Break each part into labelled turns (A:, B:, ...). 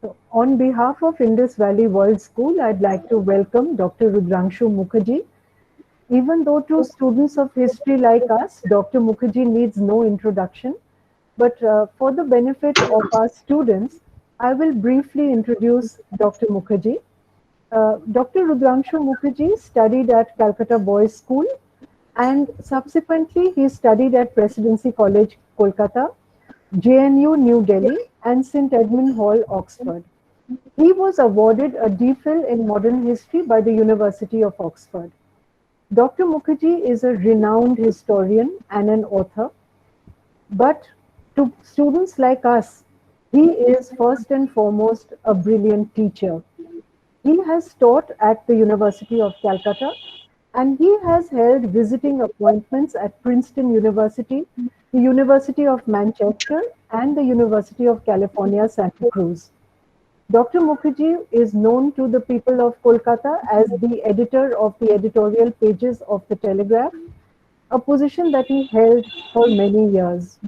A: So, on behalf of Indus Valley World School, I'd like to welcome Dr. Rudrangshu Mukherjee. Even though to students of history like us, Dr. Mukherjee needs no introduction, but for the benefit of our students, I will briefly introduce Dr. Mukherjee. Dr. Rudrangshu Mukherjee studied at Calcutta Boys School and subsequently he studied at Presidency College, Kolkata, JNU, New Delhi, and St. Edmund Hall, Oxford. He was awarded a DPhil in modern history by the University of Oxford. Dr. Mukherjee is a renowned historian and an author, but to students like us, he is first and foremost a brilliant teacher. He has taught at the University of Calcutta and he has held visiting appointments at Princeton University, the University of Manchester, and the University of California, Santa Cruz. Dr. Mukherjee is known to the people of Kolkata as the editor of the editorial pages of the Telegraph, a position that he held for many years.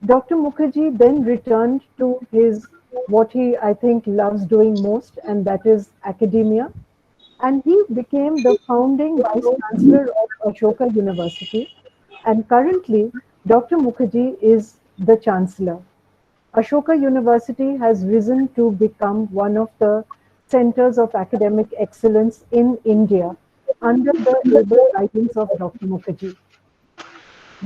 A: Dr. Mukherjee then returned to his what he, I think, loves doing most, and that is academia. And he became the founding Vice Chancellor of Ashoka University. And currently, Dr. Mukherjee is the Chancellor. Ashoka University has risen to become one of the centers of academic excellence in India under the able guidance of Dr. Mukherjee.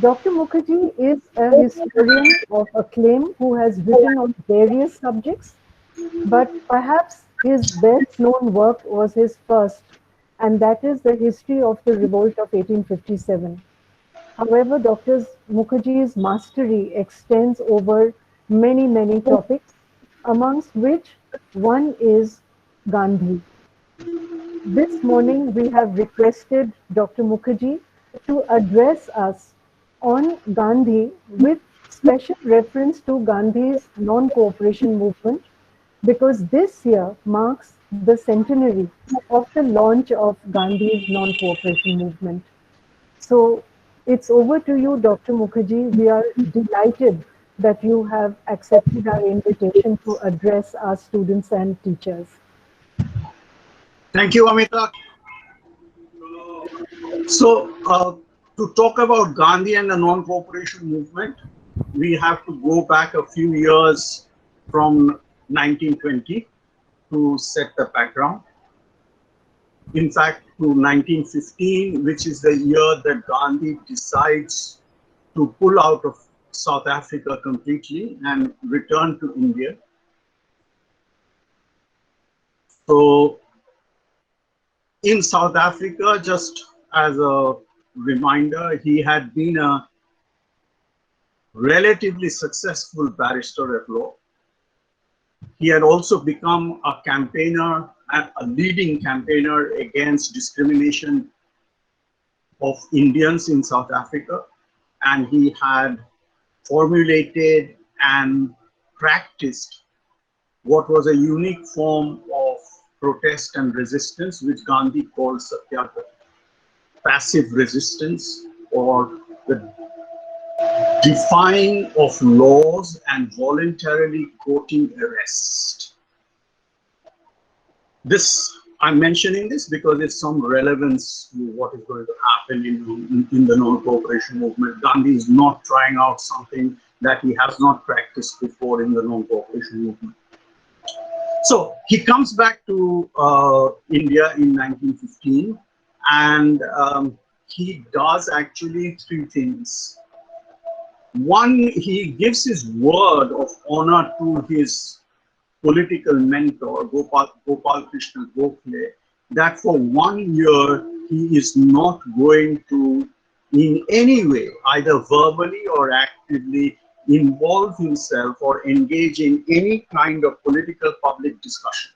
A: Dr. Mukherjee is a historian of acclaim who has written on various subjects, but perhaps his best known work was his first, and that is the history of the revolt of 1857. However, Dr. Mukherjee's mastery extends over many topics, amongst which one is Gandhi. This morning, we have requested Dr. Mukherjee to address us on Gandhi with special reference to Gandhi's non-cooperation movement, because this year marks the centenary of the launch of Gandhi's non-cooperation movement. So it's over to you, Dr. Mukherjee. We are delighted that you have accepted our invitation to address our students and teachers.
B: Thank you, Amita. So, to talk about Gandhi and the non-cooperation movement, we have to go back a few years from 1920 to set the background. In fact, to 1915, which is the year that Gandhi decides to pull out of South Africa completely and return to India. So, in South Africa, just as a reminder, he had been a relatively successful barrister at law. He had also become a campaigner, a leading campaigner against discrimination of Indians in South Africa, and he had formulated and practiced what was a unique form of protest and resistance, which Gandhi called satyagraha, passive resistance, or the defying of laws and voluntarily courting arrest. I'm mentioning this because it's some relevance to what is going to happen in the non-cooperation movement. Gandhi is not trying out something that he has not practiced before in the non-cooperation movement. So he comes back to India in 1915, and he does actually three things. One, he gives his word of honor to his political mentor, Gopal Krishna Gokhale, that for 1 year he is not going to in any way, either verbally or actively, involve himself or engage in any kind of political public discussion.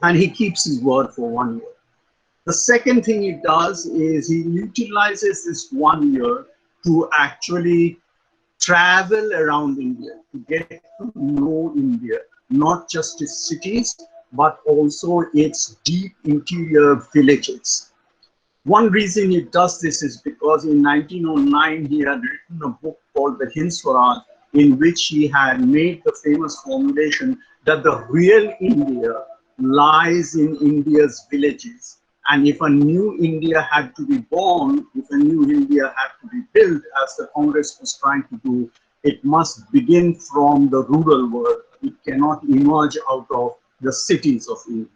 B: And he keeps his word for 1 year. The second thing he does is he utilizes this 1 year to actually travel around India, to get to know India, not just its cities, but also its deep interior villages. One reason he does this is because in 1909 he had written a book called The Hind Swaraj, in which he had made the famous formulation that the real India lies in India's villages. And if a new India had to be born, if a new India had to be built, as the Congress was trying to do, it must begin from the rural world. It cannot emerge out of the cities of India.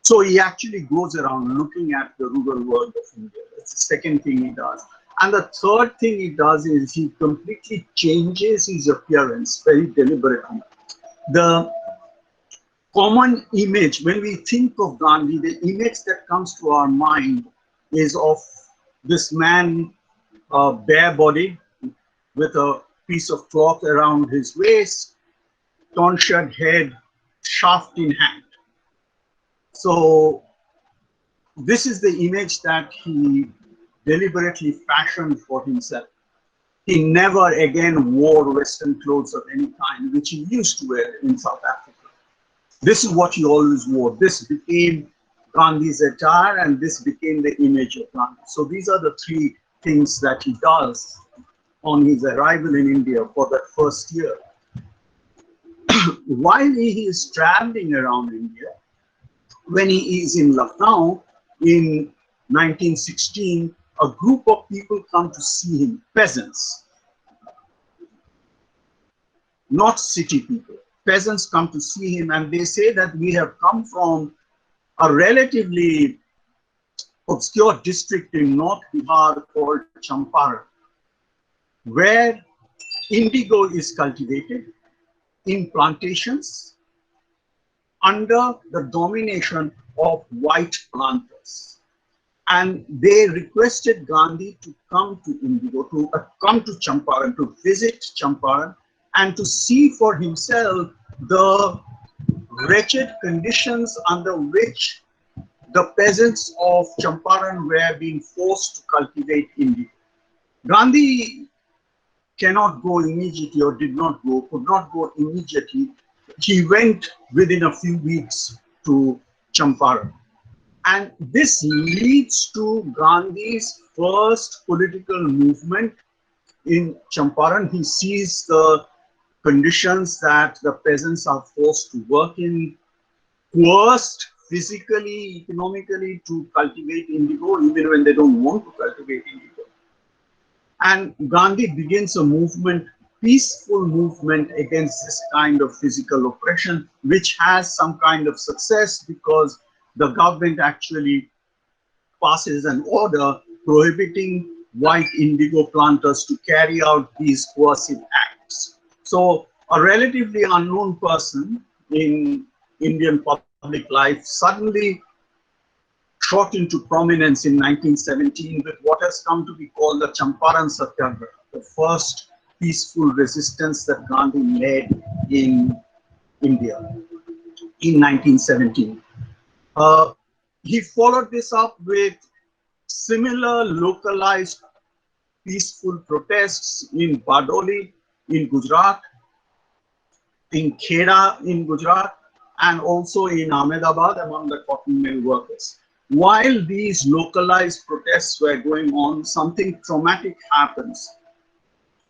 B: So he actually goes around looking at the rural world of India. That's the second thing he does. And the third thing he does is he completely changes his appearance very deliberately. The common image, when we think of Gandhi, the image that comes to our mind is of this man, bare-bodied, with a piece of cloth around his waist, tonsured head, shaft in hand. So this is the image that he deliberately fashioned for himself. He never again wore Western clothes of any kind, which he used to wear in South Africa. This is what he always wore. This became Gandhi's attire, and this became the image of Gandhi. So these are the three things that he does on his arrival in India for that first year. While he is traveling around India, when he is in Lucknow in 1916, a group of people come to see him, peasants, not city people. Peasants come to see him, and they say that we have come from a relatively obscure district in North Bihar called Champaran, where indigo is cultivated in plantations under the domination of white planters. And they requested Gandhi to come to Indigo, to come to Champaran, to visit Champaran, and to see for himself the wretched conditions under which the peasants of Champaran were being forced to cultivate indigo. Gandhi cannot go immediately, or did not go, could not go immediately. He went within a few weeks to Champaran. And this leads to Gandhi's first political movement in Champaran. He sees the conditions that the peasants are forced to work in, coerced physically, economically to cultivate indigo, even when they don't want to cultivate indigo. And Gandhi begins a movement, peaceful movement against this kind of physical oppression, which has some kind of success because the government actually passes an order prohibiting white indigo planters to carry out these coercive acts. So a relatively unknown person in Indian public life suddenly shot into prominence in 1917 with what has come to be called the Champaran Satyagraha, the first peaceful resistance that Gandhi led in India in 1917. He followed this up with similar localized peaceful protests in Badoli in Gujarat, in Kheda in Gujarat, and also in Ahmedabad among the cotton mill workers. While these localized protests were going on, something traumatic happens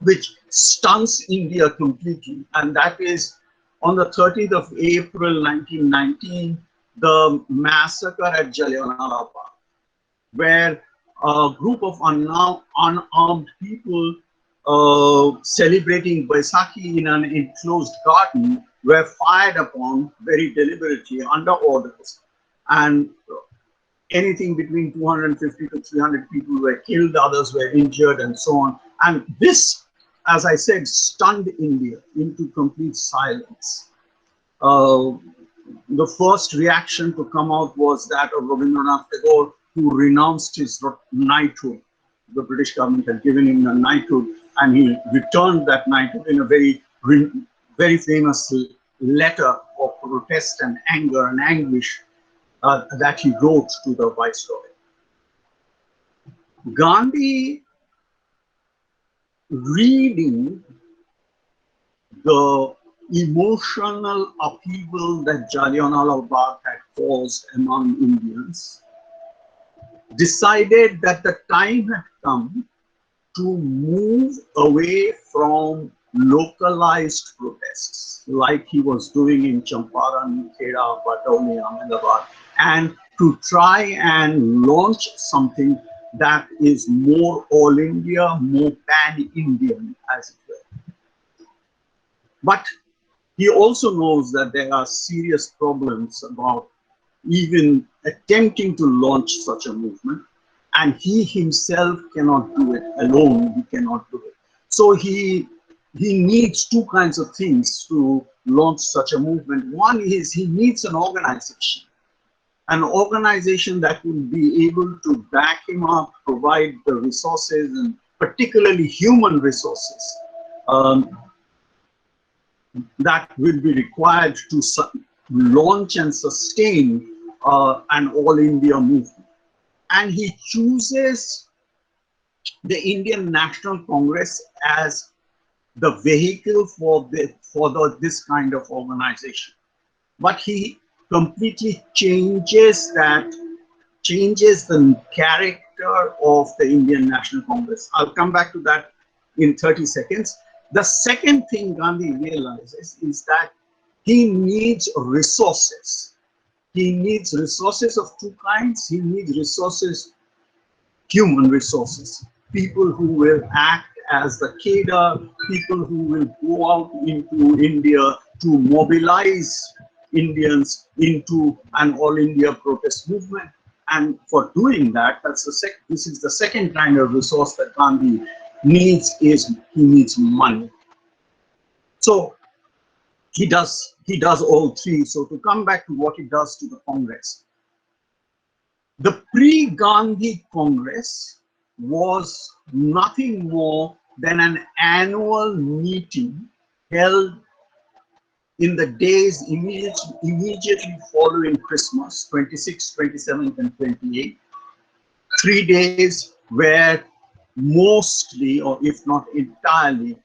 B: which stuns India completely, and that is on the 30th of April 1919, the massacre at Jalyan, where a group of unarmed people celebrating Baisakhi in an enclosed garden were fired upon very deliberately under orders, and anything between 250 to 300 people were killed, others were injured, and so on. And this, as I said, stunned India into complete silence. The first reaction to come out was that of Rabindranath Tagore, who renounced his knighthood. The British government had given him a knighthood, and he returned that knighthood in a very famous letter of protest and anger and anguish that he wrote to the Viceroy. Gandhi, reading the emotional upheaval that Jallianwala Bagh had caused among Indians, decided that the time had come to move away from localized protests like he was doing in Champaran, Kheda, Badauni, Ahmedabad, and to try and launch something that is more all India, more pan-Indian, as it were. But he also knows that there are serious problems about even attempting to launch such a movement, and he himself cannot do it alone. He cannot do it. So he needs two kinds of things to launch such a movement. One is he needs an organization that will be able to back him up, provide the resources, and particularly human resources that will be required to launch and sustain an all India movement. And he chooses the Indian National Congress as the vehicle for this kind of organization. But he completely changes the character of the Indian National Congress. I'll come back to that in 30 seconds. The second thing Gandhi realizes is that he needs resources. He needs resources of two kinds. He needs resources, human resources, people who will act as the cadre, people who will go out into India to mobilize Indians into an all India protest movement. And for doing that, this is the second kind of resource that Gandhi needs, is he needs money. So he does all three. So to come back to what he does to the Congress, the pre-Gandhi Congress was nothing more than an annual meeting held in the days immediately following Christmas, 26th, 27th, and 28th. 3 days where mostly, or if not entirely,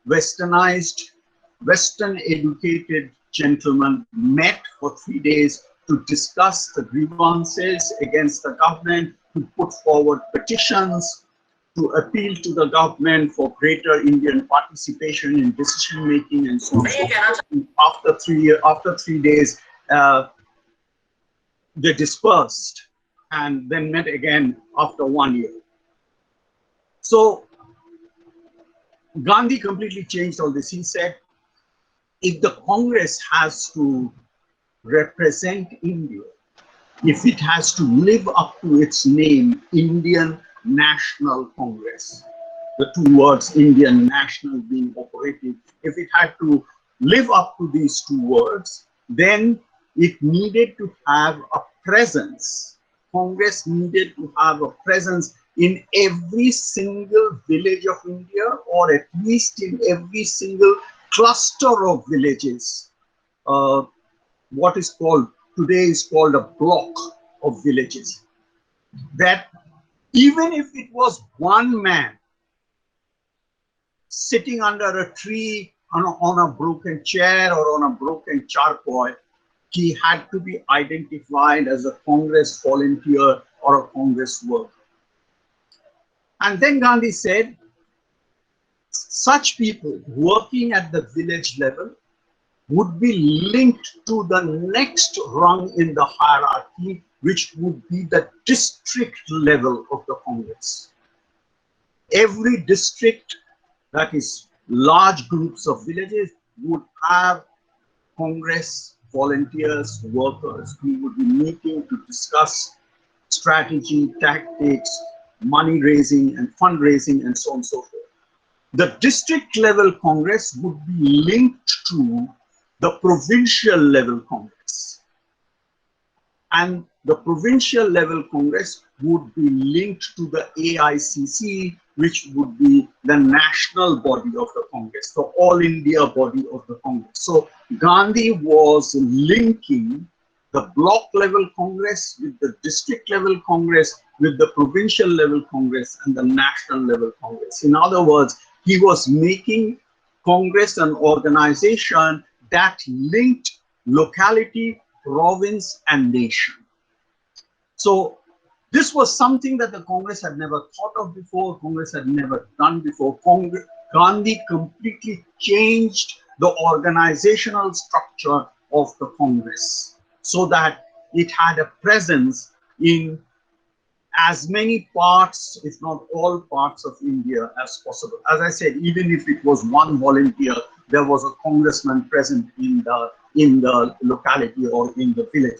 B: westernized, Western educated gentlemen met for 3 days to discuss the grievances against the government, to put forward petitions, to appeal to the government for greater Indian participation in decision making, and so on. After 3 days, they dispersed and then met again after 1 year. So Gandhi completely changed all this. He said, if the Congress has to represent India, if it has to live up to its name, Indian National Congress, the two words Indian National being operative, if it had to live up to these two words, then it needed to have a presence. Congress needed to have a presence in every single village of India, or at least in every single cluster of villages. What is called today is called a block of villages. That even if it was one man sitting under a tree on a broken chair or on a broken charcoal, he had to be identified as a Congress volunteer or a Congress worker. And then Gandhi said, such people working at the village level would be linked to the next rung in the hierarchy, which would be the district level of the Congress. Every district, that is large groups of villages, would have Congress volunteers, workers, who would be meeting to discuss strategy, tactics, money raising and fundraising, and so on and so forth. The district level Congress would be linked to the provincial level Congress. And the provincial level Congress would be linked to the AICC, which would be the national body of the Congress, the all India body of the Congress. So Gandhi was linking the block level Congress with the district level Congress, with the provincial level Congress, and the national level Congress. In other words, he was making Congress an organization that linked locality, province, and nation. So this was something that the Congress had never thought of before, Congress had never done before. Gandhi completely changed the organizational structure of the Congress so that it had a presence in as many parts, if not all parts of India as possible. As I said, even if it was one volunteer, there was a congressman present in the locality or in the village.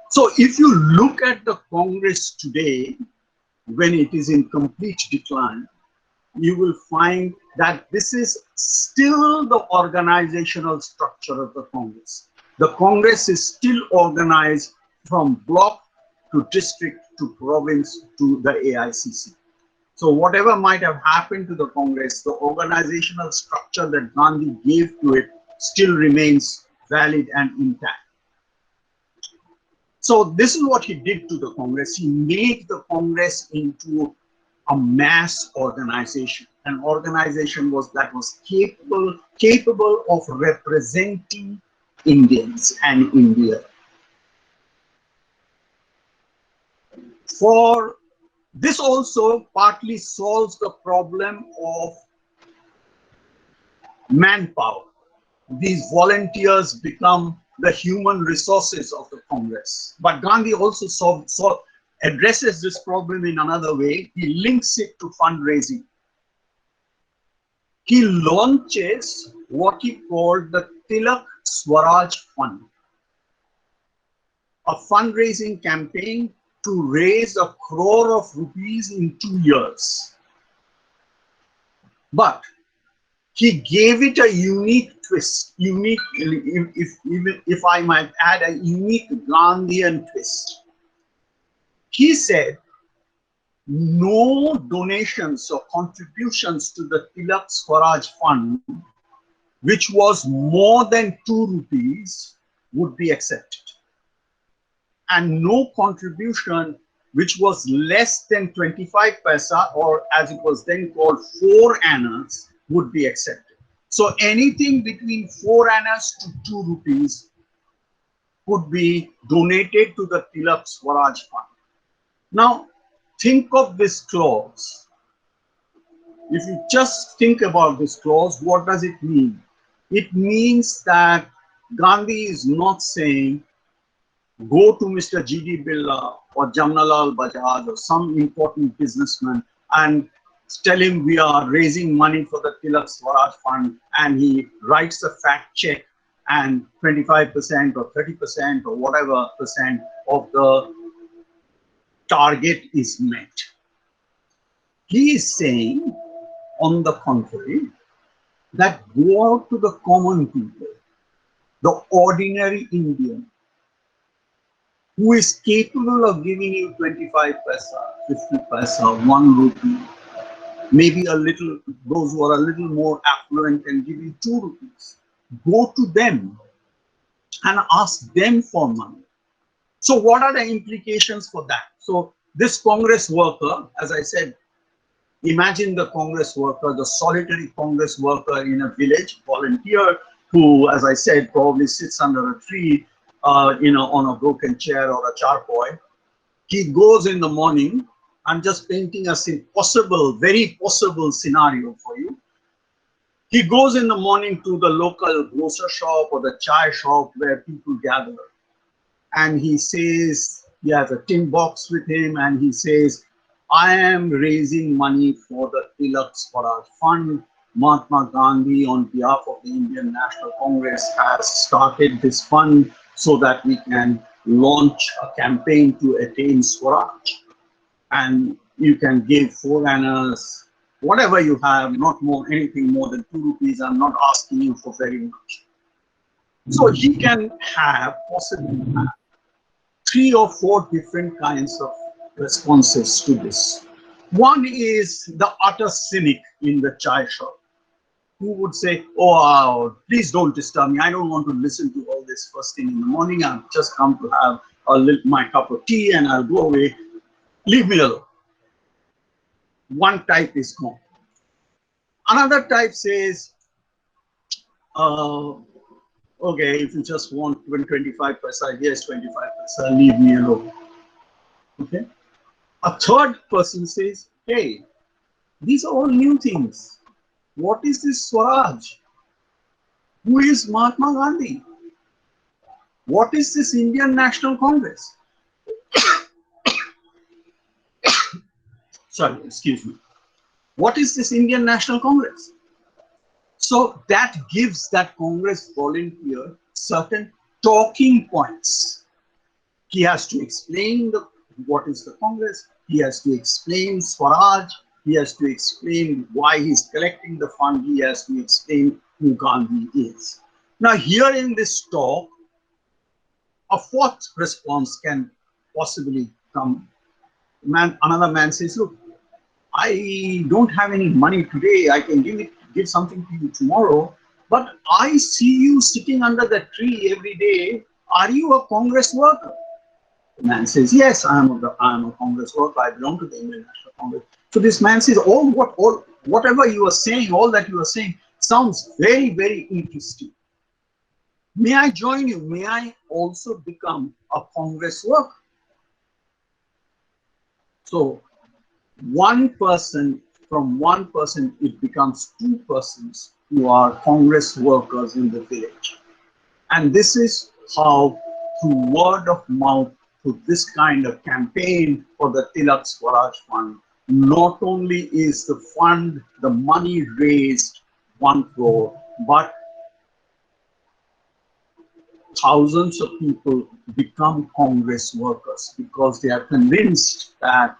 B: So if you look at the Congress today, when it is in complete decline, you will find that this is still the organizational structure of the Congress. The Congress is still organized from block to district to province to the AICC. So whatever might have happened to the Congress, the organizational structure that Gandhi gave to it still remains valid and intact. So this is what he did to the Congress. He made the Congress into a mass organization, an organization that was capable of representing Indians and India. For this also partly solves the problem of manpower. These volunteers become the human resources of the Congress. But Gandhi also addresses this problem in another way. He links it to fundraising. He launches what he called the Tilak Swaraj Fund, a fundraising campaign to raise 1 crore of rupees in 2 years. But he gave it a unique twist, if I might add, a unique Gandhian twist. He said, no donations or contributions to the Tilak Swaraj Fund, which was more than 2 rupees, would be accepted. And no contribution which was less than 25 paisa, or as it was then called 4 annas, would be accepted. So anything between 4 annas to 2 rupees could be donated to the Tilak Swaraj Fund. Now, think of this clause. If you just think about this clause, what does it mean? It means that Gandhi is not saying, go to Mr. G.D. Birla or Jamnalal Bajaj or some important businessman and tell him we are raising money for the Tilak Swaraj Fund, and he writes a fact check and 25% or 30% or whatever percent of the target is met. He is saying, on the contrary, that go out to the common people, the ordinary Indian, who is capable of giving you 25 paisa, 50 paisa, 1 rupee, maybe a little, those who are a little more affluent can give you 2 rupees. Go to them and ask them for money. So what are the implications for that? So this Congress worker, as I said, imagine the Congress worker, the solitary Congress worker in a village, volunteer, who, as I said, probably sits under a tree, on a broken chair or a charpoy. He goes in the morning. I'm just painting a very possible scenario for you. He goes in the morning to the local grocer shop or the chai shop where people gather. And he says, he has a tin box with him, and he says, I am raising money for the Tilak Swaraj Fund. Mahatma Gandhi, on behalf of the Indian National Congress, has started this fund so that we can launch a campaign to attain Swaraj. And you can give 4 annas, whatever you have, not more, anything more than 2 rupees. I'm not asking you for very much. So he can possibly have 3 or 4 different kinds of responses to this. One is the utter cynic in the chai shop, who would say, oh, please don't disturb me. I don't want to listen to all this first thing in the morning. I've just come to have my cup of tea and I'll go away. Leave me alone. One type is gone. Another type says, okay, if you just want 25 paisa, here's 25 paisa, leave me alone. Okay. A third person says, hey, these are all new things. What is this Swaraj? Who is Mahatma Gandhi? What is this Indian National Congress? Sorry, excuse me. What is this Indian National Congress? So that gives that Congress volunteer certain talking points. He has to explain what is the Congress. He has to explain Swaraj. He has to explain why he's collecting the fund. He has to explain who Gandhi is. Now, here in this talk, a fourth response can possibly come. Another man says, look, I don't have any money today. I can give something to you tomorrow. But I see you sitting under the tree every day. Are you a Congress worker? The man says, yes, I am a Congress worker. I belong to the Indian National Congress. So this man says, whatever you are saying, all that you are saying sounds very, very interesting. May I join you? May I also become a Congress worker? So from one person, it becomes two persons who are Congress workers in the village. And this is how, through word of mouth, through this kind of campaign for the Tilak Swaraj Fund, not only is the fund, the money raised 1 crore, but thousands of people become Congress workers because they are convinced that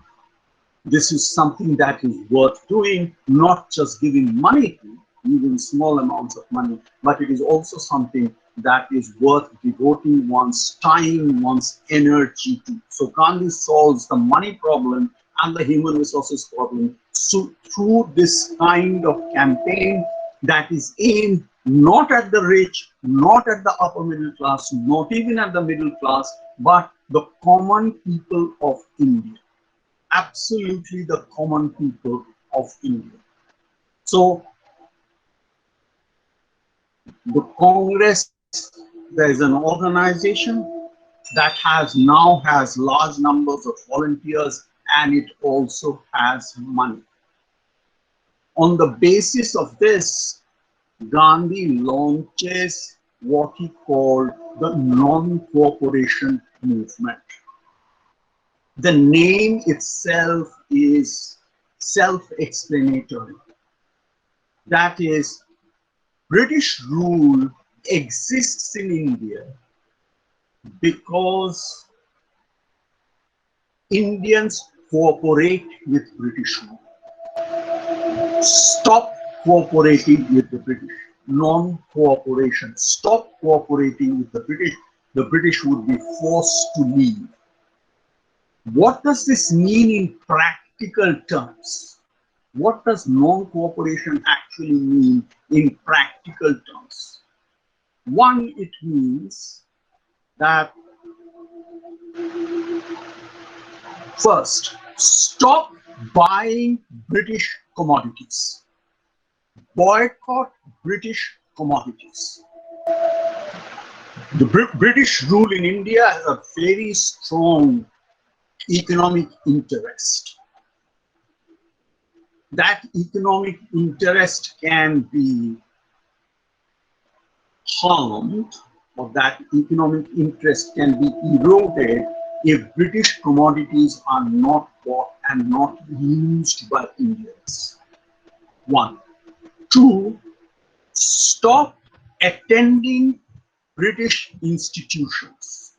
B: this is something that is worth doing, not just giving money to, even small amounts of money, but it is also something that is worth devoting one's time, one's energy to. So Gandhi solves the money problem and the human resources problem through this kind of campaign that is aimed not at the rich, not at the upper middle class, not even at the middle class, but the common people of India. Absolutely the common people of India. So the Congress, there is an organization that now has large numbers of volunteers, and it also has money. On the basis of this, Gandhi launches what he called the non-cooperation movement. The name itself is self-explanatory. That is, British rule exists in India because Indians cooperate with British rule. Stop cooperating with the British. Non-cooperation. Stop cooperating with the British would be forced to leave. What does this mean in practical terms? What does non-cooperation actually mean in practical terms? One, it means that first, stop buying British commodities. Boycott British commodities. The British rule in India has a very strong economic interest. That economic interest can be harmed, or that economic interest can be eroded if British commodities are not bought and not used by Indians. One. Two, stop attending British institutions.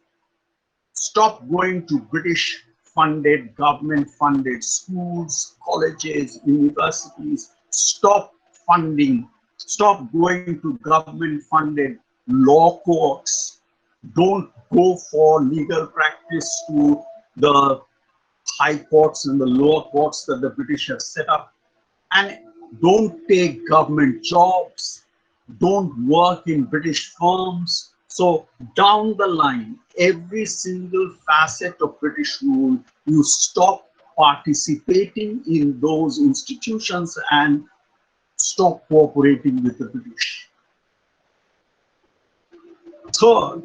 B: Stop going to British funded, government funded schools, colleges, universities. Stop going to government funded law courts. Don't go for legal practice to the high courts and the lower courts that the British have set up. And don't take government jobs. Don't work in British firms. So down the line, every single facet of British rule, you stop participating in those institutions and stop cooperating with the British. Third,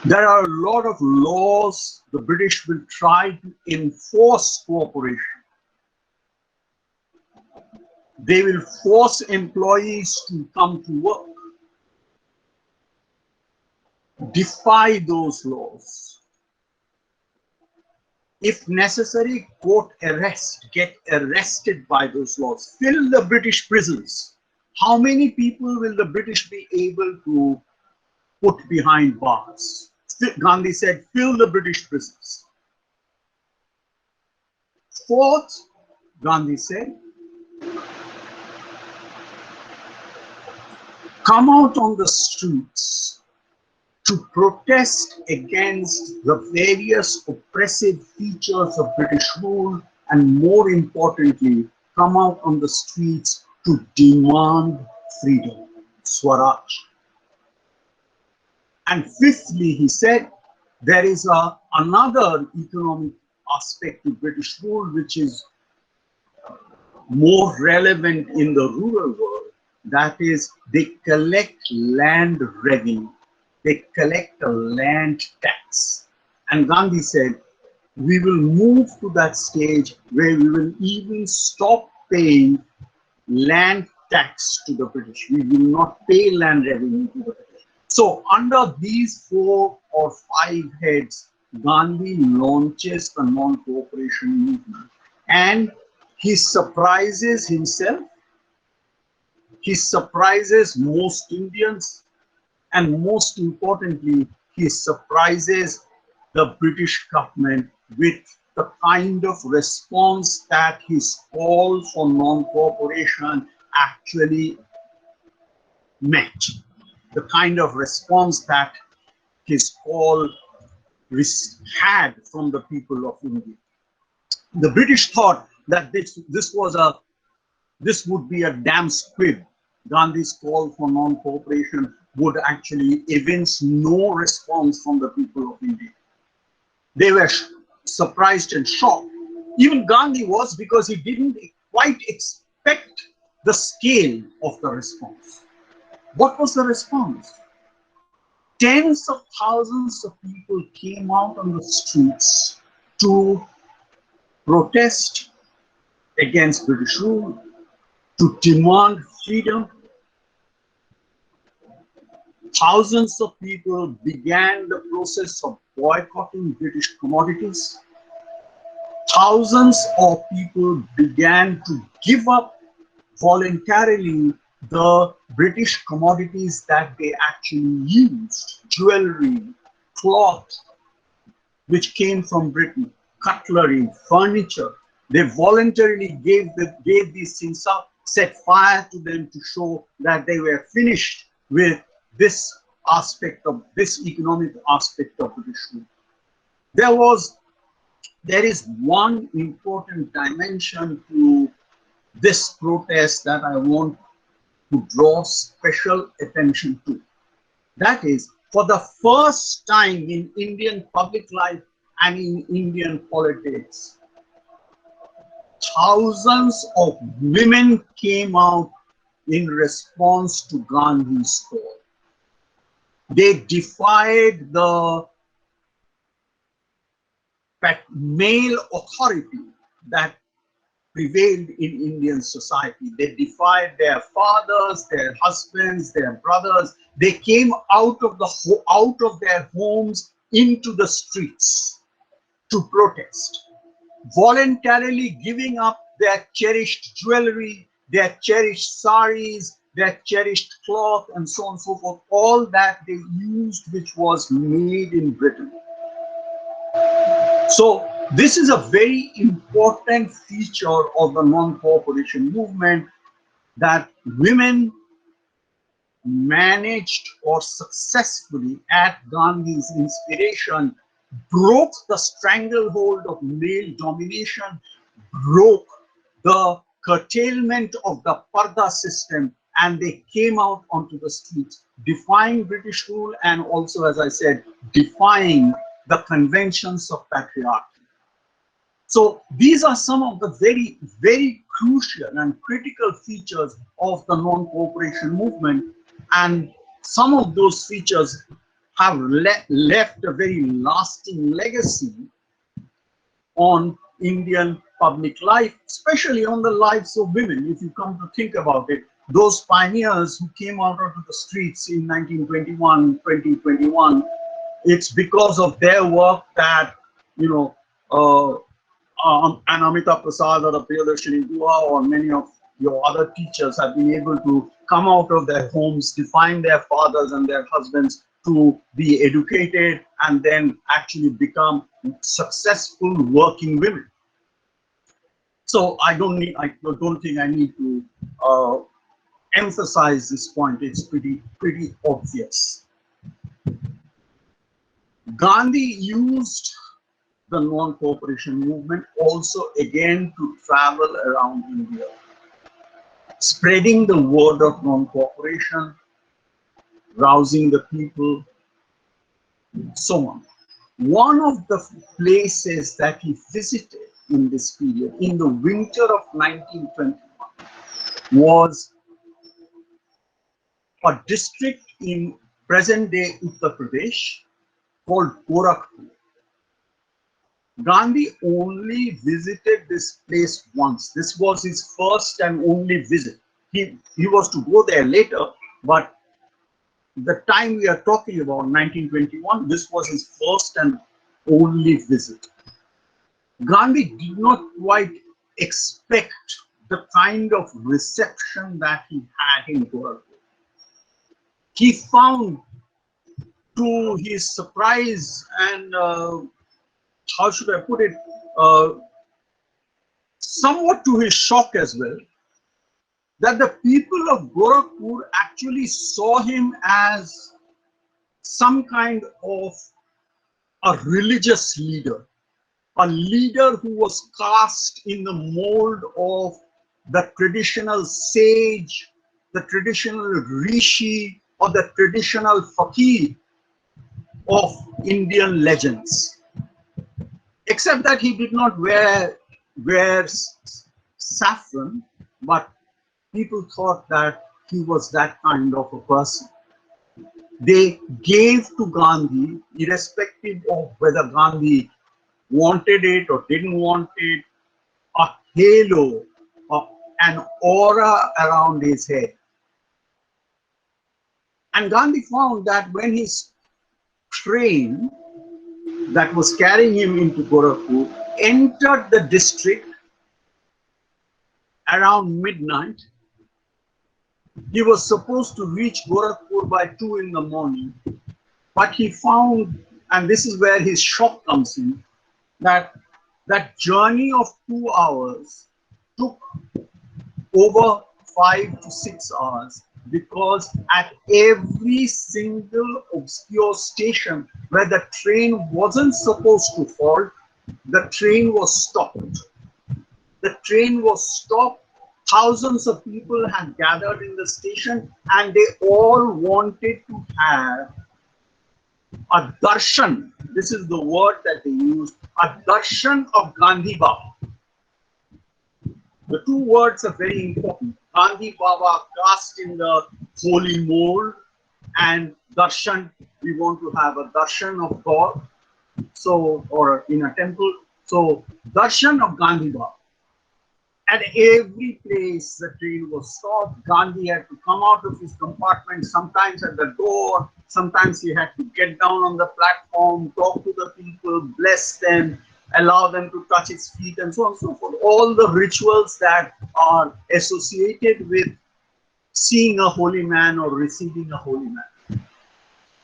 B: there are a lot of laws the British will try to enforce cooperation. They will force employees to come to work, defy those laws. If necessary, quote, arrest, get arrested by those laws. Fill the British prisons. How many people will the British be able to put behind bars? Gandhi said, fill the British prisons. Fourth, Gandhi said, come out on the streets to protest against the various oppressive features of British rule, and more importantly, come out on the streets to demand freedom, Swaraj. And fifthly, he said, there is another economic aspect to British rule which is more relevant in the rural world. That is, they collect land revenue. They collect a land tax. And Gandhi said, we will move to that stage where we will even stop paying land tax to the British. We will not pay land revenue to the British. So under these 4 or 5 heads, Gandhi launches the non-cooperation movement. And he surprises himself, he surprises most Indians, and most importantly, he surprises the British government with the kind of response that his call for non-cooperation actually met. The kind of response that his call had from the people of India. The British thought that this would be a damn squib. Gandhi's call for non-cooperation would actually evince no response from the people of India. They were surprised and shocked. Even Gandhi was, because he didn't quite expect the scale of the response. What was the response? Tens of thousands of people came out on the streets to protest against British rule, to demand freedom. Thousands of people began the process of boycotting British commodities. Thousands of people began to give up voluntarily the British commodities that they actually used, jewelry, cloth, which came from Britain, cutlery, furniture. They voluntarily gave these things up, set fire to them to show that they were finished with this aspect of this economic aspect of British rule. There is one important dimension to this protest that I want to draw special attention to. That is, for the first time in Indian public life and in Indian politics, thousands of women came out in response to Gandhi's call. They defied the male authority that prevailed in Indian society. They defied their fathers, their husbands, their brothers. They came out of their homes into the streets to protest, voluntarily giving up their cherished jewelry, their cherished saris, their cherished cloth, and so on and so forth, all that they used which was made in Britain. So this is a very important feature of the non-cooperation movement, that women managed or successfully, at Gandhi's inspiration, broke the stranglehold of male domination, broke the curtailment of the Parda system, and they came out onto the streets, defying British rule and also, as I said, defying the conventions of patriarchy. So these are some of the very, very crucial and critical features of the non-cooperation movement, and some of those features have left a very lasting legacy on Indian public life, especially on the lives of women. If you come to think about it, those pioneers who came out onto the streets in 1921, 2021, it's because of their work that, you know, and Amita Prasad or the Priyadarshini Dua or many of your other teachers have been able to come out of their homes, define their fathers and their husbands to be educated and then actually become successful working women. So I don't think I need to emphasize this point. It's pretty obvious. Gandhi used the non-cooperation movement also again to travel around India, spreading the word of non-cooperation, rousing the people, so on. One of the places that he visited in this period, in the winter of 1921, was a district in present-day Uttar Pradesh called Gorakhpur. Gandhi only visited this place once. This was his first and only visit. He was to go there later, but the time we are talking about, 1921, this was his first and only visit. Gandhi did not quite expect the kind of reception that he had in Gorakhpur. He found, to his surprise and how should I put it, somewhat to his shock as well, that the people of Gorakhpur actually saw him as some kind of a religious leader, a leader who was cast in the mold of the traditional sage, the traditional rishi, or the traditional fakir of Indian legends. Except that he did not wear saffron, but people thought that he was that kind of a person. They gave to Gandhi, irrespective of whether Gandhi wanted it or didn't want it, a halo, an aura around his head. And Gandhi found that when his train that was carrying him into Gorakhpur entered the district around midnight, he was supposed to reach Gorakhpur by 2 in the morning, but he found, and this is where his shock comes in, that that journey of 2 hours took over 5 to 6 hours, because at every single obscure station where the train wasn't supposed to halt, the train was stopped. The train was stopped. Thousands of people had gathered in the station and they all wanted to have a darshan. This is the word that they used, a darshan of Gandhi Baba. The two words are very important. Gandhi Baba cast in the holy mold, and darshan, we want to have a darshan of God, so, or in a temple. So darshan of Gandhi Baba. At every place the train was stopped, Gandhi had to come out of his compartment, sometimes at the door, sometimes he had to get down on the platform, talk to the people, bless them, allow them to touch his feet, and so on and so forth. All the rituals that are associated with seeing a holy man or receiving a holy man.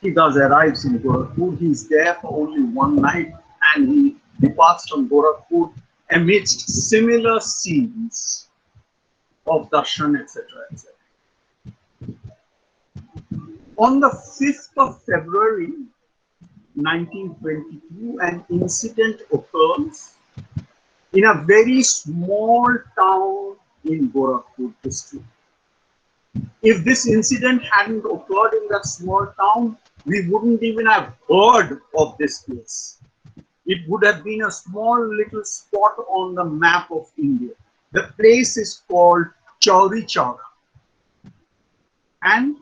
B: He thus arrives in Gorakhpur. He is there for only one night and he departs from Gorakhpur amidst similar scenes of darshan, etc., etc. On the 5th of February 1922, an incident occurs in a very small town in Gorakhpur district. If this incident hadn't occurred in that small town, we wouldn't even have heard of this place. It would have been a small little spot on the map of India. The place is called Chauvi. And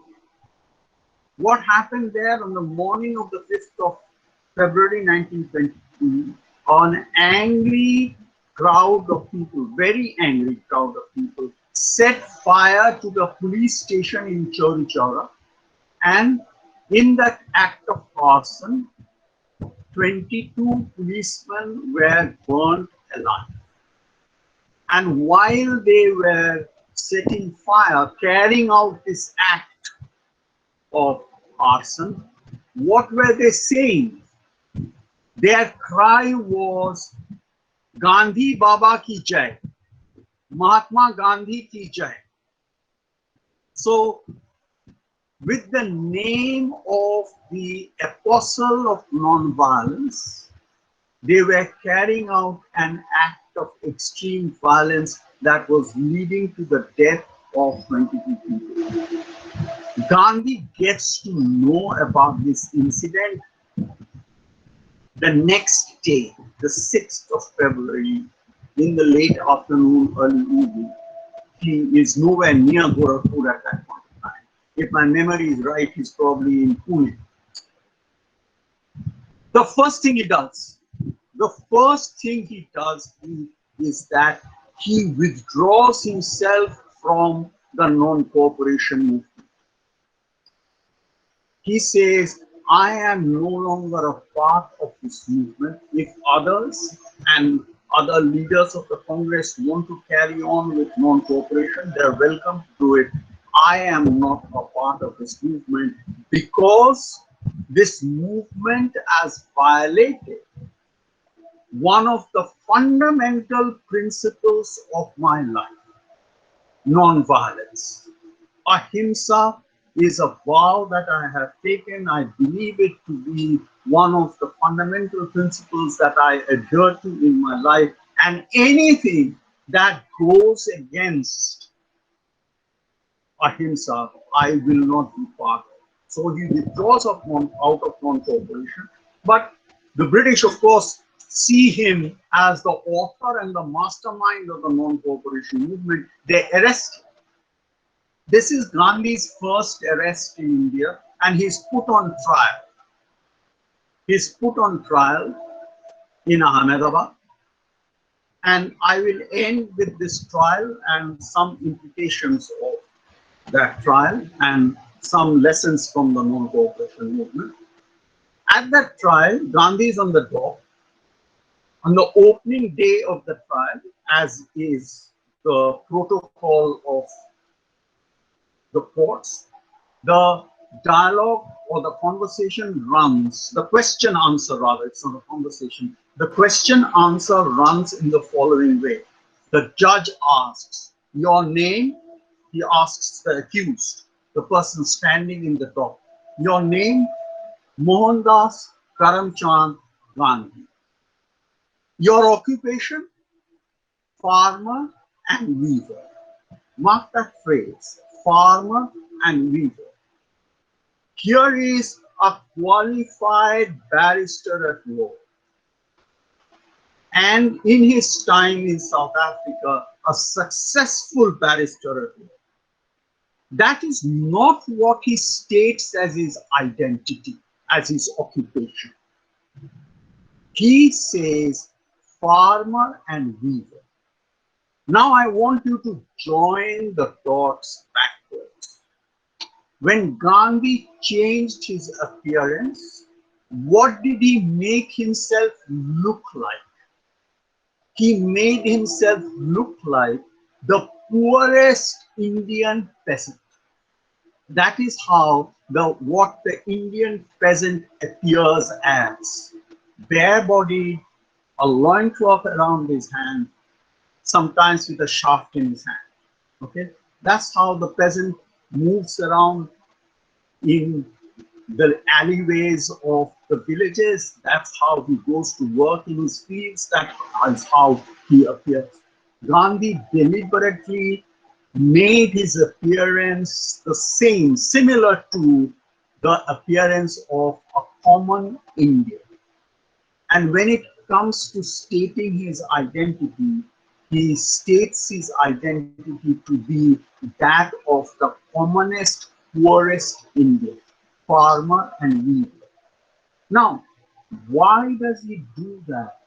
B: what happened there on the morning of the 5th of February 1922, an angry crowd of people, very angry crowd of people, set fire to the police station in Chauri Chaura, and in that act of arson, 22 policemen were burnt alive. And while they were setting fire, carrying out this act of arson, what were they saying? Their cry was, Gandhi Baba ki jai, Mahatma Gandhi ki jai. So, with the name of the apostle of non-violence, they were carrying out an act of extreme violence that was leading to the death of 22 people. Gandhi gets to know about this incident the next day, the 6th of February, in the late afternoon, early evening. He is nowhere near Gurukul at that point in time. If my memory is right, he's probably in Pune. The first thing he does is that he withdraws himself from the non-cooperation movement. He says, I am no longer a part of this movement. If others and other leaders of the Congress want to carry on with non-cooperation, they're welcome to do it. I am not a part of this movement because this movement has violated one of the fundamental principles of my life, non-violence. Ahimsa is a vow that I have taken. I believe it to be one of the fundamental principles that I adhere to in my life, and anything that goes against ahimsa, I will not be part of. So he withdraws out of non-cooperation, but the British, of course, see him as the author and the mastermind of the non-cooperation movement. They arrest him. This is Gandhi's first arrest in India, and he's put on trial. He's put on trial in Ahmedabad, and I will end with this trial and some implications of that trial and some lessons from the non-cooperation movement. At that trial, Gandhi is on the dock. On the opening day of the trial, as is the protocol of the courts, the dialogue or the conversation runs, the question answer rather, it's not a conversation, the question answer runs in the following way. The judge asks, your name? He asks the accused, the person standing in the dock. Your name? Mohandas Karamchand Gandhi. Your occupation? Farmer and weaver. Mark that phrase, farmer and weaver. Here is a qualified barrister at law, and in his time in South Africa, a successful barrister at law. That is not what he states as his identity, as his occupation. He says farmer and weaver. Now I want you to join the dots backwards. When Gandhi changed his appearance, what did he make himself look like? He made himself look like the poorest Indian peasant. That is how what the Indian peasant appears as. Bare-bodied, a loincloth around his hand, sometimes with a shaft in his hand. Okay, that's how the peasant moves around in the alleyways of the villages. That's how he goes to work in his fields. That is how he appears. Gandhi deliberately made his appearance the same, similar to the appearance of a common Indian. And when it comes to stating his identity, he states his identity to be that of the commonest, poorest Indian, farmer and weaver. Now, why does he do that?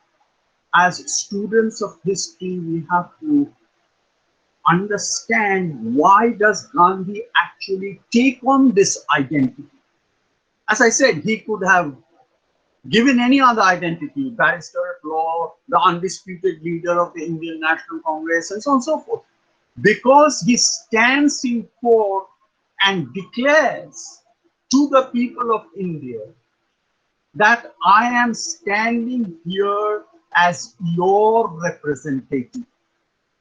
B: as students of history, we have to understand why does Gandhi actually take on this identity. As I said, he could have given any other identity, barrister at law, the undisputed leader of the Indian National Congress, and so on and so forth. Because he stands in court and declares to the people of India that I am standing here as your representative.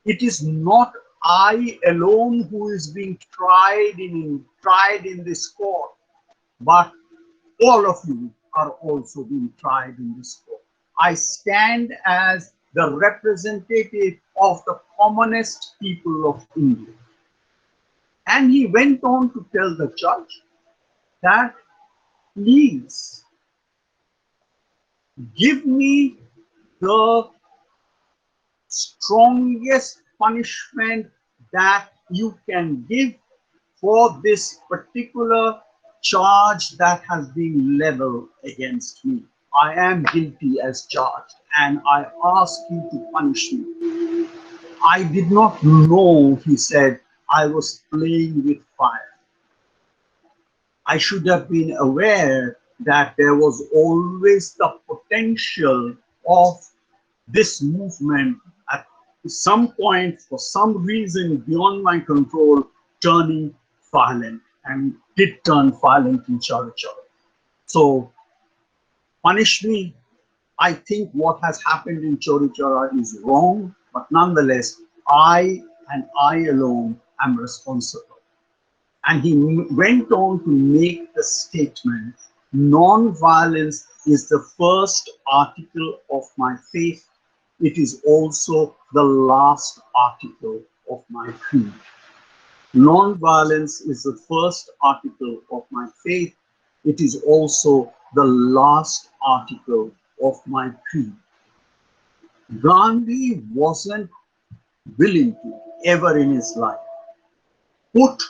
B: It is not I alone who is being tried in this court, but all of you are also being tried in this court. I stand as the representative of the commonest people of India. And he went on to tell the judge that, please give me the strongest punishment that you can give for this particular charge that has been leveled against me. I am guilty as charged, and I ask you to punish me. I did not know, he said, I was playing with fire. I should have been aware that there was always the potential of this movement at some point, for some reason beyond my control, turning violent, and did turn violent in Chauvi. So punish me. I think what has happened in Chauvi is wrong, but nonetheless, I and I alone am responsible. And he went on to make the statement, non-violence is the first article of my faith. It is also the last article of my creed. Non-violence is the first article of my faith. It is also the last article of my creed. Gandhi wasn't willing to ever in his life put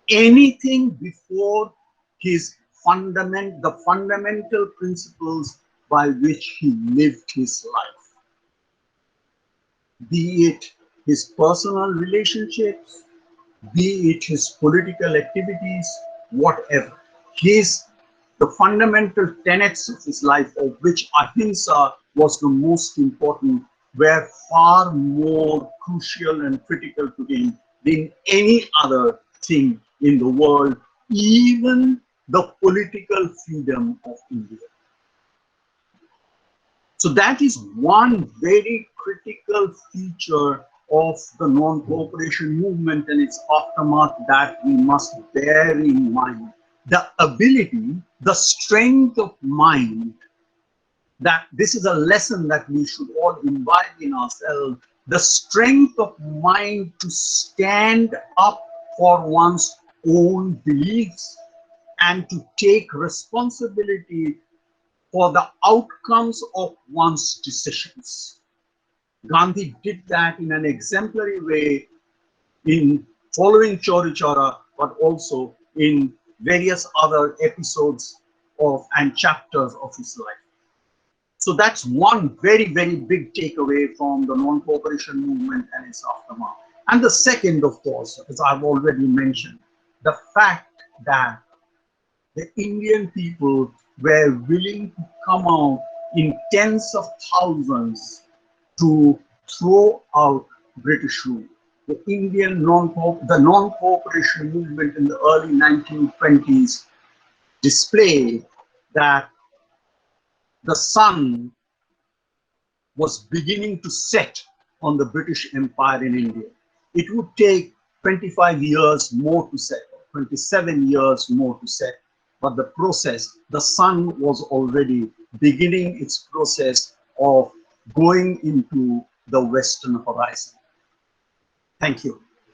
B: anything before his the fundamental principles by which he lived his life. Be it his personal relationships, be it his political activities, whatever. The fundamental tenets of his life, of which ahimsa was the most important, were far more crucial and critical to him than any other thing in the world, even the political freedom of India. So that is one very critical feature of the non-cooperation movement and its aftermath that we must bear in mind. The ability, the strength of mind, that this is a lesson that we should all imbibe in ourselves, the strength of mind to stand up for one's own beliefs and to take responsibility for the outcomes of one's decisions. Gandhi did that in an exemplary way in following Chauri Chaura, but also in various other episodes of and chapters of his life. So that's one very, very big takeaway from the non-cooperation movement and its aftermath. And the second, of course, as I've already mentioned, the fact that the Indian people were willing to come out in tens of thousands to throw out British rule. The non-cooperation movement in the early 1920s displayed that the sun was beginning to set on the British Empire in India. It would take 25 years more to set, 27 years more to set. But the process, the sun was already beginning its process of going into the western horizon. Thank you.